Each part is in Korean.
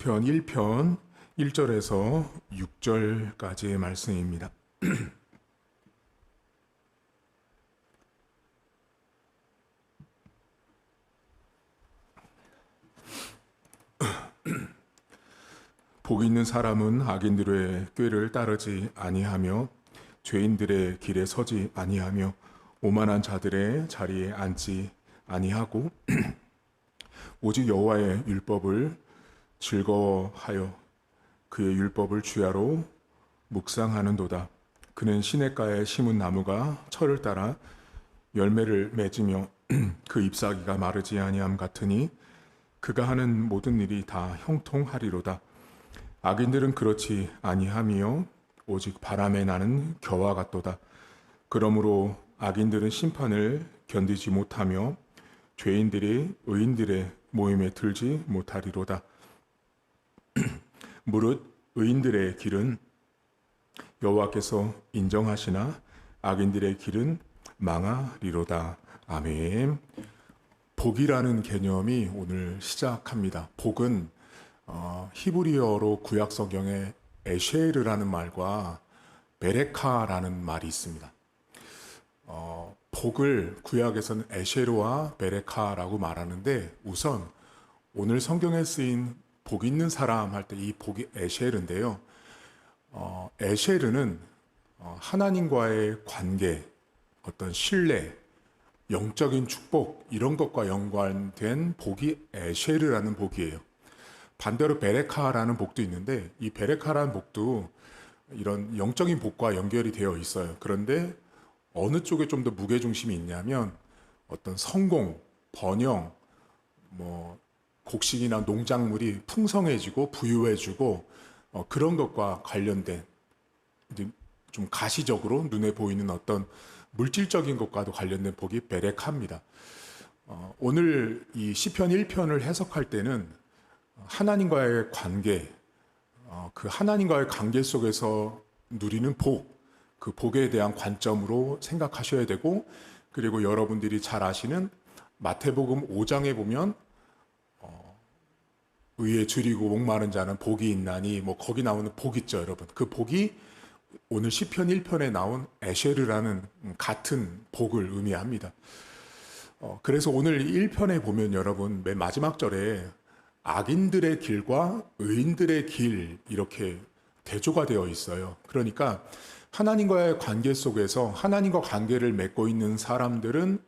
시편 1편 1절에서 6절까지의 말씀입니다. 복 있는 사람은 악인들의 꾀를 따르지 아니하며 죄인들의 길에 서지 아니하며 오만한 자들의 자리에 앉지 아니하고 오직 여호와의 율법을 즐거워하여 그의 율법을 주야로 묵상하는도다. 그는 시냇가에 심은 나무가 철을 따라 열매를 맺으며 그 잎사귀가 마르지 아니함 같으니 그가 하는 모든 일이 다 형통하리로다. 악인들은 그렇지 아니하며 오직 바람에 나는 겨와 같도다. 그러므로 악인들은 심판을 견디지 못하며 죄인들이 의인들의 모임에 들지 못하리로다. 무릇 의인들의 길은 여호와께서 인정하시나 악인들의 길은 망하리로다. 아멘. 복이라는 개념이 오늘 시작합니다. 복은 히브리어로 구약 성경에 에쉐르라는 말과 베레카라는 말이 있습니다. 복을 구약에서는 에쉐르와 베레카라고 말하는데 우선 오늘 성경에 쓰인 복 있는 사람 할 때 이 복이 에쉐르인데요. 에쉐르는 하나님과의 관계, 어떤 신뢰, 영적인 축복 이런 것과 연관된 복이 에쉐르라는 복이에요. 반대로 베레카라는 복도 있는데 이 베레카라는 복도 이런 영적인 복과 연결이 되어 있어요. 그런데 어느 쪽에 좀 더 무게중심이 있냐면 어떤 성공, 번영, 곡식이나 농작물이 풍성해지고 부유해지고 그런 것과 관련된 좀 가시적으로 눈에 보이는 어떤 물질적인 것과도 관련된 복이 베레카입니다. 오늘 이 시편 1편을 해석할 때는 하나님과의 관계, 그 하나님과의 관계 속에서 누리는 복, 그 복에 대한 관점으로 생각하셔야 되고, 그리고 여러분들이 잘 아시는 마태복음 5장에 보면 의에 줄이고 목마른 자는 복이 있나니 거기 나오는 복 있죠, 여러분. 그 복이 오늘 시편 1편에 나온 에쉐르라는 같은 복을 의미합니다. 그래서 오늘 1편에 보면 여러분 맨 마지막 절에 악인들의 길과 의인들의 길 이렇게 대조가 되어 있어요. 그러니까 하나님과의 관계 속에서 하나님과 관계를 맺고 있는 사람들은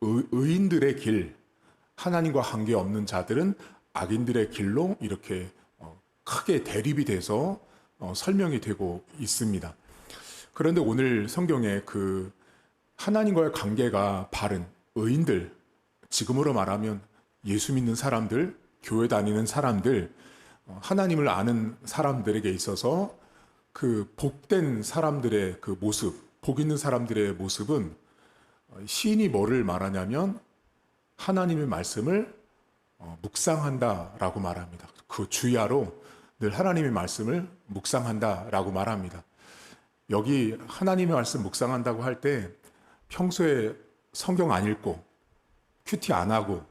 의인들의 길, 하나님과 관계 없는 자들은 악인들의 길로 이렇게 크게 대립이 돼서 설명이 되고 있습니다. 그런데 오늘 성경에 그 하나님과의 관계가 바른 의인들, 지금으로 말하면 예수 믿는 사람들, 교회 다니는 사람들, 하나님을 아는 사람들에게 있어서 그 복된 사람들의 그 모습, 복 있는 사람들의 모습은 시인이 뭐를 말하냐면 하나님의 말씀을 묵상한다라고 말합니다. 그 주야로 늘 하나님의 말씀을 묵상한다라고 말합니다. 여기 하나님의 말씀 묵상한다고 할 때 평소에 성경 안 읽고 큐티 안 하고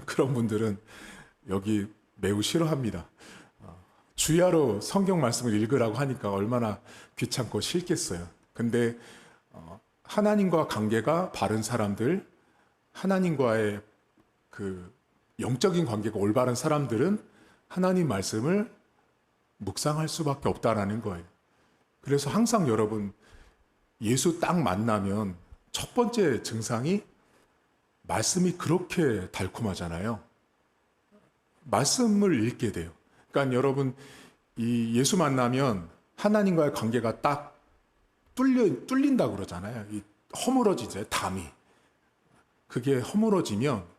그런 분들은 여기 매우 싫어합니다. 주야로 성경 말씀을 읽으라고 하니까 얼마나 귀찮고 싫겠어요. 근데 하나님과 관계가 바른 사람들, 하나님과의 그 영적인 관계가 올바른 사람들은 하나님 말씀을 묵상할 수밖에 없다라는 거예요. 그래서 항상 여러분 예수 딱 만나면 첫 번째 증상이 말씀이 그렇게 달콤하잖아요. 말씀을 읽게 돼요. 그러니까 여러분 이 예수 만나면 하나님과의 관계가 딱 뚫린다고 그러잖아요. 이 허물어지죠, 담이. 그게 허물어지면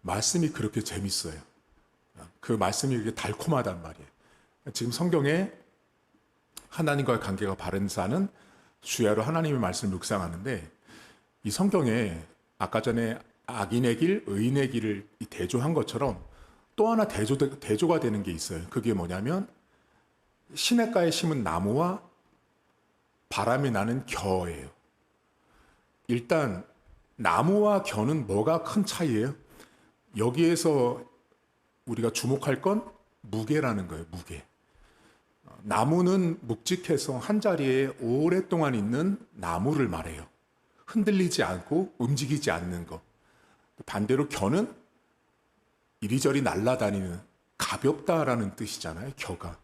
말씀이 그렇게 재밌어요. 그 말씀이 그렇게 달콤하단 말이에요. 지금 성경에 하나님과의 관계가 바른 자는 주야로 하나님의 말씀을 묵상하는데 이 성경에 아까 전에 악인의 길, 의인의 길을 대조한 것처럼 또 하나 대조가 되는 게 있어요. 그게 뭐냐면 시냇가에 심은 나무와 바람이 나는 겨예요. 일단 나무와 겨는 뭐가 큰 차이예요? 여기에서 우리가 주목할 건 무게라는 거예요. 무게. 나무는 묵직해서 한 자리에 오랫동안 있는 나무를 말해요. 흔들리지 않고 움직이지 않는 것. 반대로 겨는 이리저리 날아다니는, 가볍다라는 뜻이잖아요. 겨가.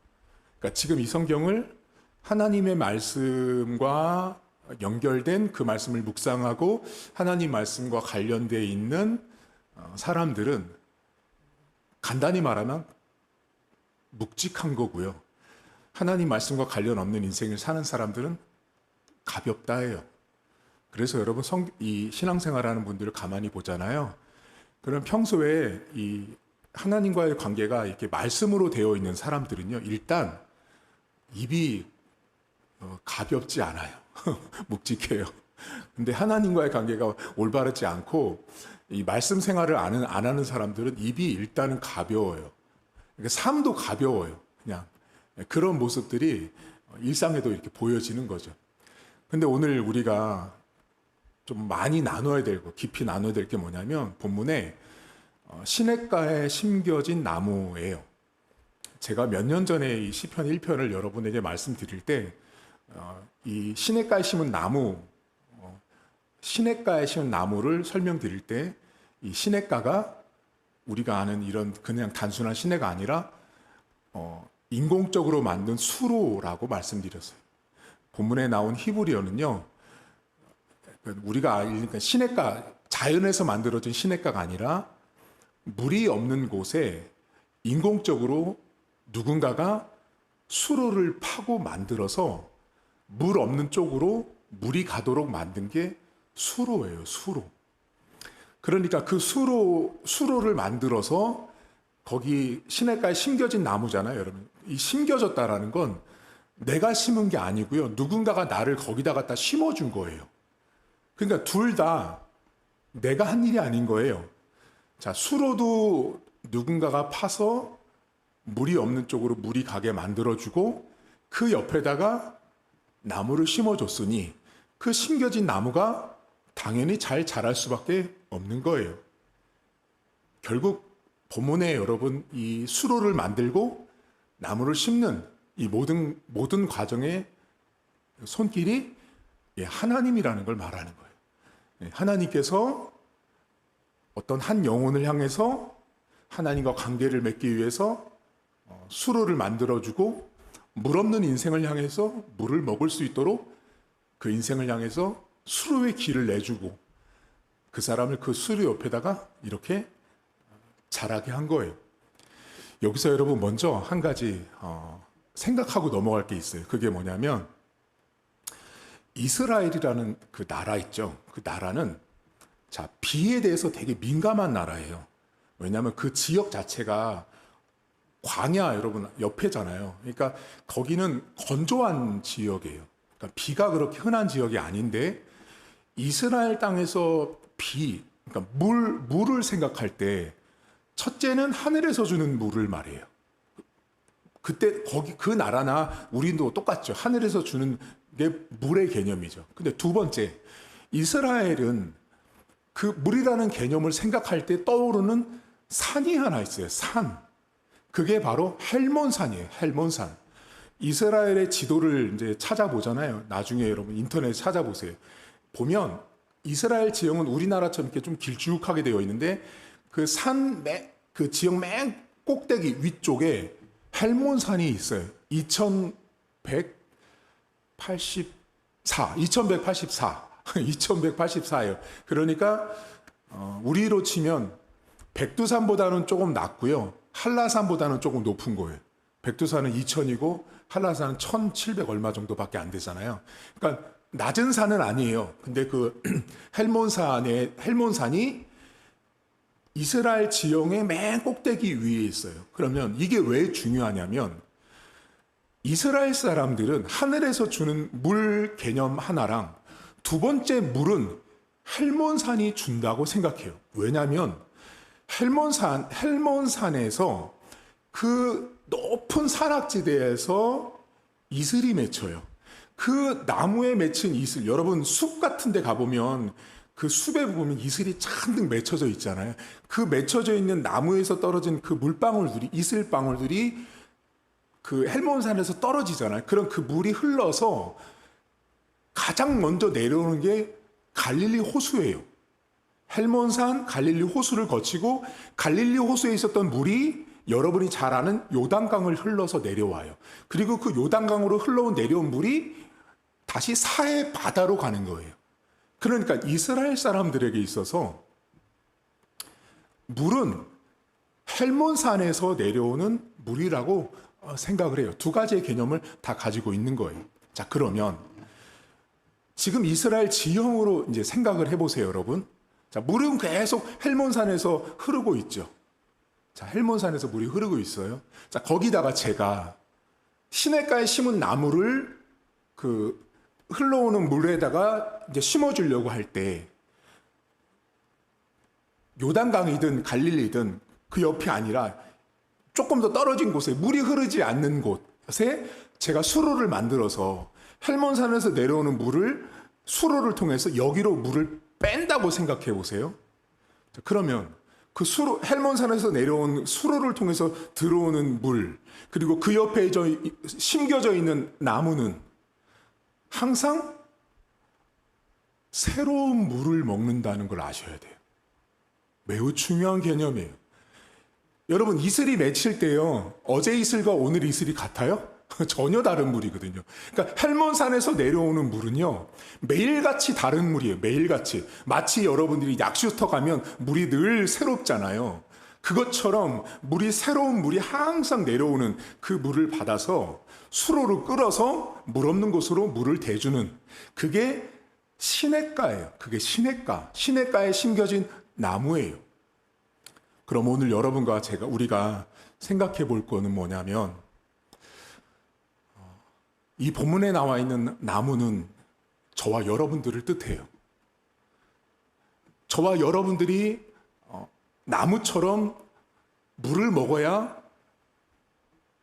그러니까 지금 이 성경을 하나님의 말씀과 연결된 그 말씀을 묵상하고 하나님 말씀과 관련되어 있는 사람들은 간단히 말하면 묵직한 거고요. 하나님 말씀과 관련 없는 인생을 사는 사람들은 가볍다예요. 그래서 여러분 이 신앙생활하는 분들을 가만히 보잖아요. 그럼 평소에 이 하나님과의 관계가 이렇게 말씀으로 되어 있는 사람들은요, 일단 입이 가볍지 않아요. 묵직해요. 근데 하나님과의 관계가 올바르지 않고 이 말씀 생활을 안 하는 사람들은 입이 일단은 가벼워요. 그러니까 삶도 가벼워요. 그냥 그런 모습들이 일상에도 이렇게 보여지는 거죠. 근데 오늘 우리가 좀 많이 나눠야 되고 깊이 나눠야 될 게 뭐냐면 본문에 시냇가에 심겨진 나무예요. 제가 몇 년 전에 이 시편 1편을 여러분에게 말씀드릴 때 이 시냇가에 심은 나무, 시냇가에 심은 나무를 설명드릴 때 이 시냇가가 우리가 아는 이런 그냥 단순한 시내가 아니라 인공적으로 만든 수로라고 말씀드렸어요. 본문에 나온 히브리어는요, 우리가 알니까 시냇가, 자연에서 만들어진 시냇가가 아니라 물이 없는 곳에 인공적으로 누군가가 수로를 파고 만들어서 물 없는 쪽으로 물이 가도록 만든 게 수로예요, 수로. 그러니까 그 수로를 만들어서 거기 시냇가에 심겨진 나무잖아요, 여러분. 이 심겨졌다라는 건 내가 심은 게 아니고요. 누군가가 나를 거기다 갖다 심어준 거예요. 그러니까 둘 다 내가 한 일이 아닌 거예요. 자, 수로도 누군가가 파서 물이 없는 쪽으로 물이 가게 만들어주고 그 옆에다가 나무를 심어줬으니 그 심겨진 나무가 당연히 잘 자랄 수밖에 없는 거예요. 결국 본문에 여러분 이 수로를 만들고 나무를 심는 이 모든 과정의 손길이 하나님이라는 걸 말하는 거예요. 하나님께서 어떤 한 영혼을 향해서 하나님과 관계를 맺기 위해서 수로를 만들어주고 물 없는 인생을 향해서 물을 먹을 수 있도록 그 인생을 향해서 수로의 길을 내주고 그 사람을 그 수로 옆에다가 이렇게 자라게 한 거예요. 여기서 여러분 먼저 한 가지 생각하고 넘어갈 게 있어요. 그게 뭐냐면 이스라엘이라는 그 나라 있죠. 그 나라는 자, 비에 대해서 되게 민감한 나라예요. 왜냐하면 그 지역 자체가 광야 여러분 옆에잖아요. 그러니까 거기는 건조한 지역이에요. 그러니까 비가 그렇게 흔한 지역이 아닌데 이스라엘 땅에서 그러니까 물을 생각할 때 첫째는 하늘에서 주는 물을 말해요. 그때 거기 그 나라나 우리도 똑같죠. 하늘에서 주는 게 물의 개념이죠. 근데 두 번째, 이스라엘은 그 물이라는 개념을 생각할 때 떠오르는 산이 하나 있어요. 산. 그게 바로 헬몬산이에요. 헬몬산. 이스라엘의 지도를 이제 찾아보잖아요. 나중에 여러분 인터넷에 찾아보세요. 보면 이스라엘 지형은 우리나라처럼 이렇게 좀 길쭉하게 되어 있는데 그 지역 맨 꼭대기 위쪽에 헬몬산이 있어요. 2184예요. 그러니까 우리로 치면 백두산보다는 조금 낮고요. 한라산보다는 조금 높은 거예요. 백두산은 2000이고 한라산은 1700 얼마 정도밖에 안 되잖아요. 그러니까 낮은 산은 아니에요. 근데 그 헬몬산이 이스라엘 지형의 맨 꼭대기 위에 있어요. 그러면 이게 왜 중요하냐면 이스라엘 사람들은 하늘에서 주는 물 개념 하나랑 두 번째 물은 헬몬산이 준다고 생각해요. 왜냐하면 헬몬산에서 그 높은 산악지대에서 이슬이 맺혀요. 그 나무에 맺힌 이슬, 여러분 숲 같은 데 가보면 그 숲에 보면 이슬이 잔뜩 맺혀져 있잖아요. 그 맺혀져 있는 나무에서 떨어진 그 물방울들이, 이슬방울들이 그 헬몬산에서 떨어지잖아요. 그럼 그 물이 흘러서 가장 먼저 내려오는 게 갈릴리 호수예요. 헬몬산 갈릴리 호수를 거치고 갈릴리 호수에 있었던 물이 여러분이 잘 아는 요단강을 흘러서 내려와요. 그리고 그 요단강으로 내려온 물이 다시 사해 바다로 가는 거예요. 그러니까 이스라엘 사람들에게 있어서 물은 헬몬산에서 내려오는 물이라고 생각을 해요. 두 가지의 개념을 다 가지고 있는 거예요. 자, 그러면 지금 이스라엘 지형으로 이제 생각을 해보세요, 여러분. 자, 물은 계속 헬몬산에서 흐르고 있죠. 자, 헬몬산에서 물이 흐르고 있어요. 자, 거기다가 제가 시냇가에 심은 나무를 그 흘러오는 물에다가 이제 심어주려고 할 때 요단강이든 갈릴리든 그 옆이 아니라 조금 더 떨어진 곳에 물이 흐르지 않는 곳에 제가 수로를 만들어서 헬몬산에서 내려오는 물을 수로를 통해서 여기로 물을 뺀다고 생각해 보세요. 자, 그러면 그 헬몬산에서 내려온 수로를 통해서 들어오는 물, 그리고 그 옆에 심겨져 있는 나무는 항상 새로운 물을 먹는다는 걸 아셔야 돼요. 매우 중요한 개념이에요. 여러분, 이슬이 맺힐 때요, 어제 이슬과 오늘 이슬이 같아요? 전혀 다른 물이거든요. 그러니까 헬몬산에서 내려오는 물은요, 매일같이 다른 물이에요. 매일같이. 마치 여러분들이 약수터 가면 물이 늘 새롭잖아요. 그것처럼 새로운 물이 항상 내려오는 그 물을 받아서 수로로 끌어서 물 없는 곳으로 물을 대주는, 그게 시냇가예요. 그게 시냇가에 심겨진 나무예요. 그럼 오늘 여러분과 우리가 생각해 볼 거는 뭐냐면, 이 본문에 나와 있는 나무는 저와 여러분들을 뜻해요. 저와 여러분들이 나무처럼 물을 먹어야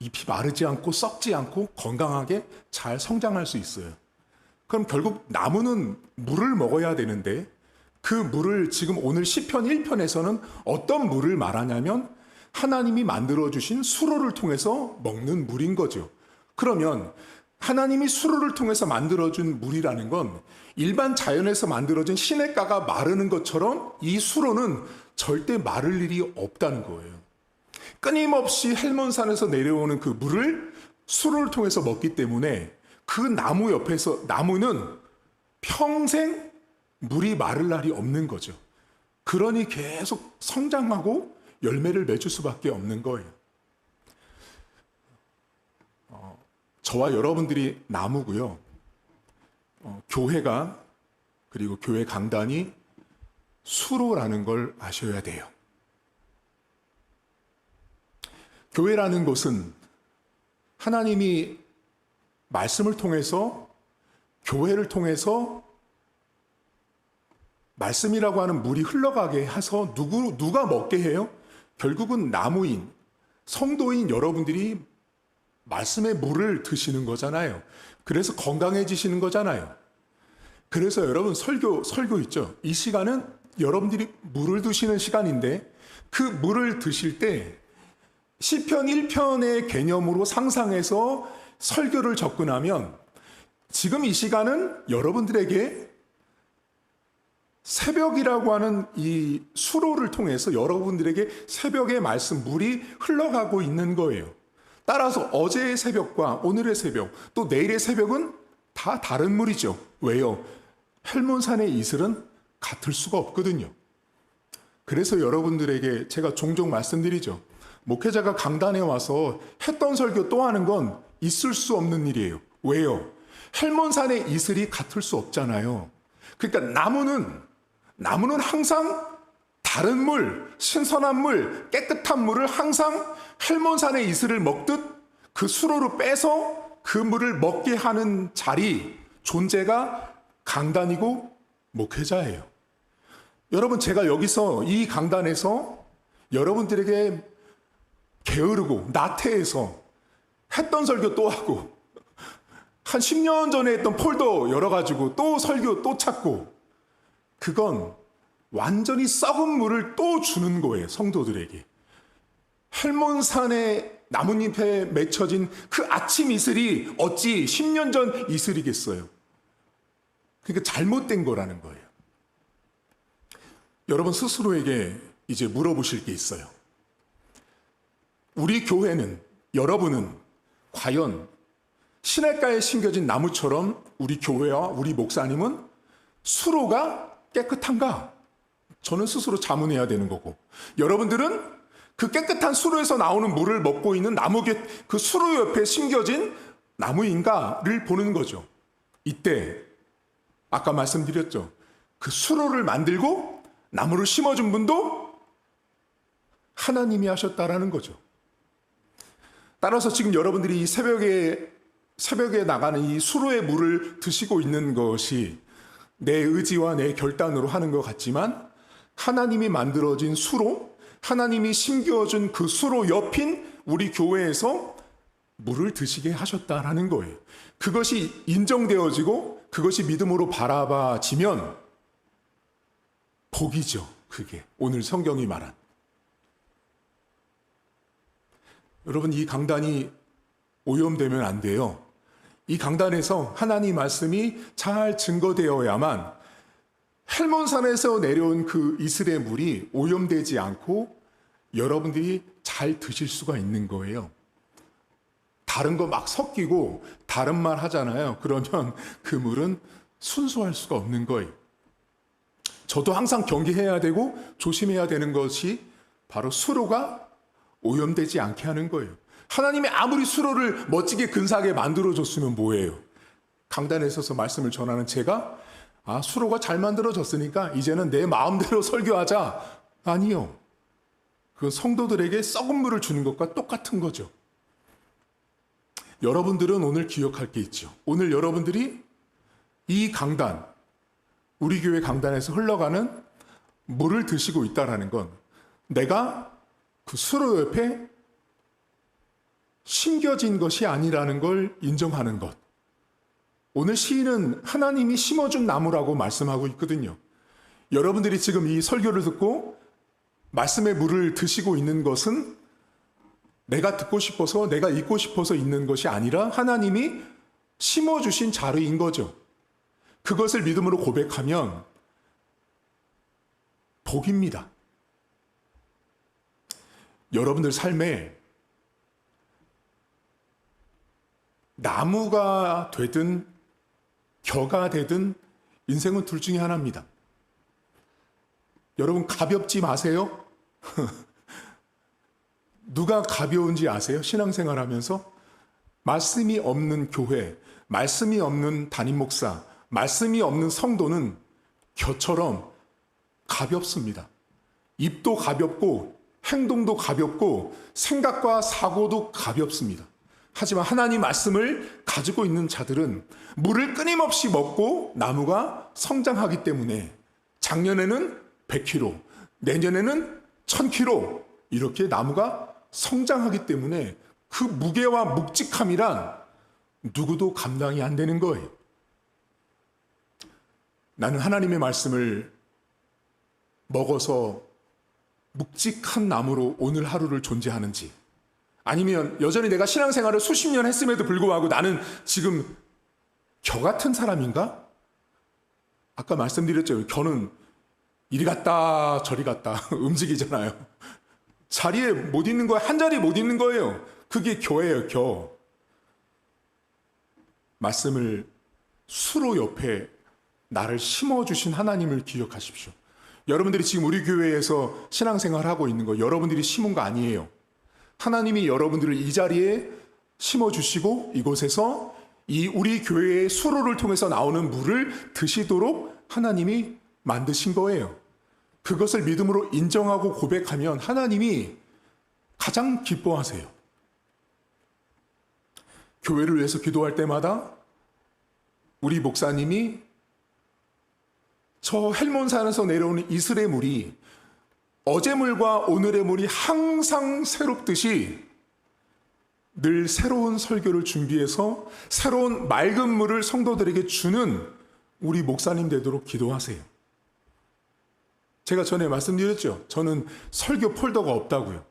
잎이 마르지 않고 썩지 않고 건강하게 잘 성장할 수 있어요. 그럼 결국 나무는 물을 먹어야 되는데, 그 물을 지금 오늘 시편 1편에서는 어떤 물을 말하냐면 하나님이 만들어주신 수로를 통해서 먹는 물인 거죠. 그러면 하나님이 수로를 통해서 만들어준 물이라는 건 일반 자연에서 만들어진 시냇가가 마르는 것처럼 이 수로는 절대 마를 일이 없다는 거예요. 끊임없이 헬몬산에서 내려오는 그 물을 수로를 통해서 먹기 때문에 그 나무 옆에서 나무는 평생 물이 마를 날이 없는 거죠. 그러니 계속 성장하고 열매를 맺을 수밖에 없는 거예요. 저와 여러분들이 나무고요. 교회가, 그리고 교회 강단이 수로라는 걸 아셔야 돼요. 교회라는 곳은 하나님이 말씀을 통해서, 교회를 통해서 말씀이라고 하는 물이 흘러가게 해서 누가 먹게 해요? 결국은 나무인, 성도인 여러분들이 말씀의 물을 드시는 거잖아요. 그래서 건강해지시는 거잖아요. 그래서 여러분 설교 있죠. 이 시간은 여러분들이 물을 드시는 시간인데, 그 물을 드실 때 시편 1편의 개념으로 상상해서 설교를 접근하면 지금 이 시간은 여러분들에게 새벽이라고 하는 이 수로를 통해서 여러분들에게 새벽의 말씀, 물이 흘러가고 있는 거예요. 따라서 어제의 새벽과 오늘의 새벽, 또 내일의 새벽은 다 다른 물이죠. 왜요? 헬몬산의 이슬은 같을 수가 없거든요. 그래서 여러분들에게 제가 종종 말씀드리죠. 목회자가 강단에 와서 했던 설교 또 하는 건 있을 수 없는 일이에요. 왜요? 헬몬산의 이슬이 같을 수 없잖아요. 그러니까 나무는 항상 다른 물, 신선한 물, 깨끗한 물을 항상 헬몬산의 이슬을 먹듯 그 수로로 빼서 그 물을 먹게 하는 존재가 강단이고 목회자예요. 여러분, 제가 여기서 이 강단에서 여러분들에게 게으르고 나태해서 했던 설교 또 하고, 한 10년 전에 했던 폴더 열어가지고 또 설교 또 찾고, 그건 완전히 썩은 물을 또 주는 거예요, 성도들에게. 헬몬산의 나뭇잎에 맺혀진 그 아침 이슬이 어찌 10년 전 이슬이겠어요. 그러니까 잘못된 거라는 거예요. 여러분 스스로에게 이제 물어보실 게 있어요. 우리 교회는, 여러분은 과연 시냇가에 심겨진 나무처럼 우리 교회와 우리 목사님은 수로가 깨끗한가? 저는 스스로 자문해야 되는 거고, 여러분들은 그 깨끗한 수로에서 나오는 물을 먹고 있는 그 수로 옆에 심겨진 나무인가를 보는 거죠. 이때 아까 말씀드렸죠. 그 수로를 만들고 나무를 심어준 분도 하나님이 하셨다라는 거죠. 따라서 지금 여러분들이 이 새벽에 나가는 이 수로의 물을 드시고 있는 것이 내 의지와 내 결단으로 하는 것 같지만, 하나님이 만들어진 수로, 하나님이 심겨준 그 수로 옆인 우리 교회에서 물을 드시게 하셨다라는 거예요. 그것이 인정되어지고 그것이 믿음으로 바라봐지면 복이죠. 그게 오늘 성경이 말한. 여러분, 이 강단이 오염되면 안 돼요. 이 강단에서 하나님 말씀이 잘 증거되어야만 헬몬산에서 내려온 그 이슬의 물이 오염되지 않고 여러분들이 잘 드실 수가 있는 거예요. 다른 거 막 섞이고 다른 말 하잖아요. 그러면 그 물은 순수할 수가 없는 거예요. 저도 항상 경계해야 되고 조심해야 되는 것이 바로 수로가 오염되지 않게 하는 거예요. 하나님이 아무리 수로를 멋지게 근사하게 만들어줬으면 뭐예요? 강단에 서서 말씀을 전하는 제가 수로가 잘 만들어졌으니까 이제는 내 마음대로 설교하자. 아니요. 그건 성도들에게 썩은 물을 주는 것과 똑같은 거죠. 여러분들은 오늘 기억할 게 있죠. 오늘 여러분들이 이 강단, 우리 교회 강단에서 흘러가는 물을 드시고 있다는 건 내가 그 수로 옆에 심겨진 것이 아니라는 걸 인정하는 것. 오늘 시인은 하나님이 심어준 나무라고 말씀하고 있거든요. 여러분들이 지금 이 설교를 듣고 말씀의 물을 드시고 있는 것은 내가 듣고 싶어서, 내가 읽고 싶어서 있는 것이 아니라 하나님이 심어주신 자료인 거죠. 그것을 믿음으로 고백하면 복입니다. 여러분들 삶에 나무가 되든 겨가 되든 인생은 둘 중에 하나입니다. 여러분 가볍지 마세요. 누가 가벼운지 아세요? 신앙생활 하면서 말씀이 없는 교회, 말씀이 없는 담임 목사, 말씀이 없는 성도는 겨처럼 가볍습니다. 입도 가볍고 행동도 가볍고 생각과 사고도 가볍습니다. 하지만 하나님 말씀을 가지고 있는 자들은 물을 끊임없이 먹고 나무가 성장하기 때문에 작년에는 100kg, 내년에는 1000kg 이렇게 나무가 성장하기 때문에 그 무게와 묵직함이란 누구도 감당이 안 되는 거예요. 나는 하나님의 말씀을 먹어서 묵직한 나무로 오늘 하루를 존재하는지, 아니면 여전히 내가 신앙생활을 수십 년 했음에도 불구하고 나는 지금 겨 같은 사람인가? 아까 말씀드렸죠. 겨는 이리 갔다 저리 갔다 움직이잖아요. 자리에 못 있는 거예요. 한 자리에 못 있는 거예요. 그게 겨예요, 겨. 말씀을 수로 옆에 나를 심어주신 하나님을 기억하십시오. 여러분들이 지금 우리 교회에서 신앙생활하고 있는 거 여러분들이 심은 거 아니에요. 하나님이 여러분들을 이 자리에 심어주시고 이곳에서 이 우리 교회의 수로를 통해서 나오는 물을 드시도록 하나님이 만드신 거예요. 그것을 믿음으로 인정하고 고백하면 하나님이 가장 기뻐하세요. 교회를 위해서 기도할 때마다 우리 목사님이 저 헬몬산에서 내려오는 이슬의 물이 어제 물과 오늘의 물이 항상 새롭듯이 늘 새로운 설교를 준비해서 새로운 맑은 물을 성도들에게 주는 우리 목사님 되도록 기도하세요. 제가 전에 말씀드렸죠. 저는 설교 폴더가 없다고요.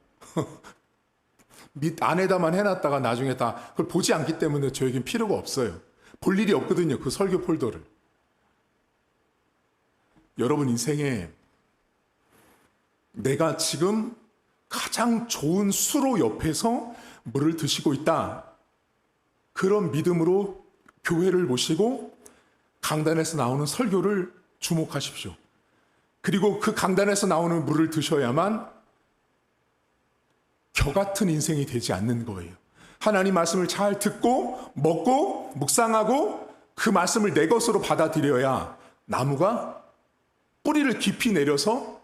밑 안에다만 해놨다가 나중에 다 그걸 보지 않기 때문에 저에겐 필요가 없어요. 볼 일이 없거든요. 그 설교 폴더를. 여러분 인생에 내가 지금 가장 좋은 수로 옆에서 물을 드시고 있다. 그런 믿음으로 교회를 보시고 강단에서 나오는 설교를 주목하십시오. 그리고 그 강단에서 나오는 물을 드셔야만 겨 같은 인생이 되지 않는 거예요. 하나님 말씀을 잘 듣고 먹고 묵상하고 그 말씀을 내 것으로 받아들여야 나무가 뿌리를 깊이 내려서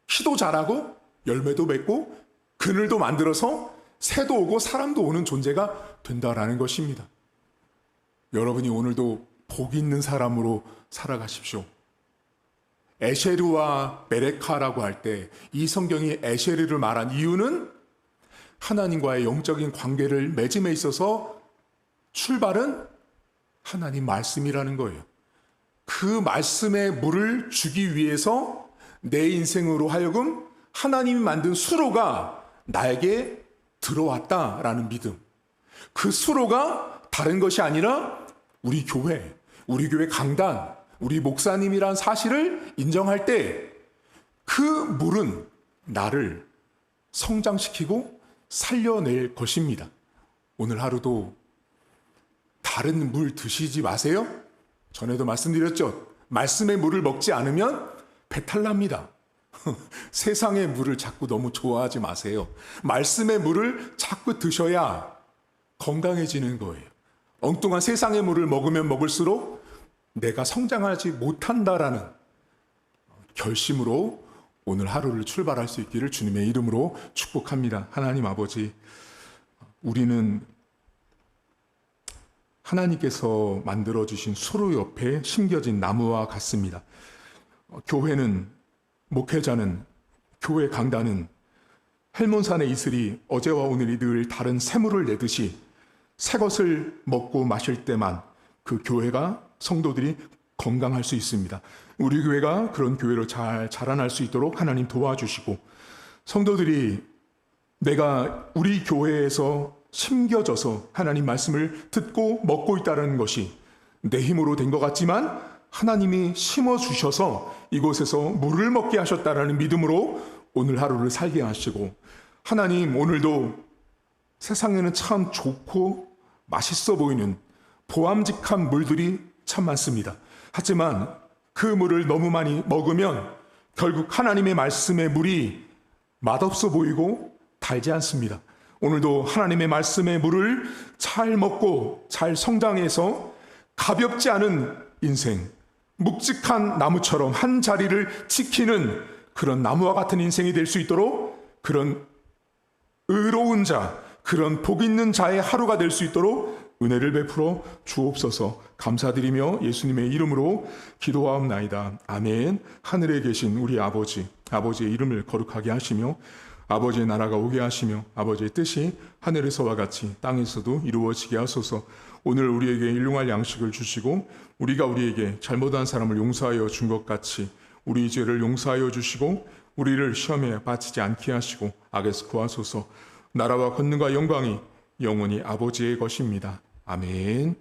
키도 자라고 열매도 맺고 그늘도 만들어서 새도 오고 사람도 오는 존재가 된다라는 것입니다. 여러분이 오늘도 복 있는 사람으로 살아가십시오. 에쉐르와 베레카라고 할 때 이 성경이 에쉐르를 말한 이유는 하나님과의 영적인 관계를 맺음에 있어서 출발은 하나님 말씀이라는 거예요. 그 말씀의 물을 주기 위해서 내 인생으로 하여금 하나님이 만든 수로가 나에게 들어왔다라는 믿음. 그 수로가 다른 것이 아니라 우리 교회 강단, 우리 목사님이란 사실을 인정할 때 그 물은 나를 성장시키고 살려낼 것입니다. 오늘 하루도 다른 물 드시지 마세요. 전에도 말씀드렸죠. 말씀의 물을 먹지 않으면 배탈 납니다. 세상의 물을 자꾸 너무 좋아하지 마세요. 말씀의 물을 자꾸 드셔야 건강해지는 거예요. 엉뚱한 세상의 물을 먹으면 먹을수록 내가 성장하지 못한다라는 결심으로 오늘 하루를 출발할 수 있기를 주님의 이름으로 축복합니다. 하나님 아버지, 우리는 하나님께서 만들어주신 수로 옆에 심겨진 나무와 같습니다. 교회는, 목회자는, 교회 강단은 헬몬산의 이슬이 어제와 오늘이 늘 다른 샘물을 내듯이 새 것을 먹고 마실 때만 그 교회가, 성도들이 건강할 수 있습니다. 우리 교회가 그런 교회로 잘 자라날 수 있도록 하나님 도와주시고, 성도들이 내가 우리 교회에서 심겨져서 하나님 말씀을 듣고 먹고 있다는 것이 내 힘으로 된 것 같지만 하나님이 심어주셔서 이곳에서 물을 먹게 하셨다라는 믿음으로 오늘 하루를 살게 하시고, 하나님 오늘도 세상에는 참 좋고 맛있어 보이는 보암직한 물들이 참 많습니다. 하지만 그 물을 너무 많이 먹으면 결국 하나님의 말씀의 물이 맛없어 보이고 달지 않습니다. 오늘도 하나님의 말씀의 물을 잘 먹고 잘 성장해서 가볍지 않은 인생, 묵직한 나무처럼 한 자리를 지키는 그런 나무와 같은 인생이 될 수 있도록, 그런 의로운 자, 그런 복 있는 자의 하루가 될 수 있도록 은혜를 베풀어 주옵소서. 감사드리며 예수님의 이름으로 기도하옵나이다. 아멘. 하늘에 계신 우리 아버지, 아버지의 이름을 거룩하게 하시며 아버지의 나라가 오게 하시며 아버지의 뜻이 하늘에서와 같이 땅에서도 이루어지게 하소서. 오늘 우리에게 일용할 양식을 주시고 우리가 우리에게 잘못한 사람을 용서하여 준 것 같이 우리 죄를 용서하여 주시고 우리를 시험에 빠지지 않게 하시고 악에서 구하소서. 나라와 권능과 영광이 영원히 아버지의 것입니다. 아멘.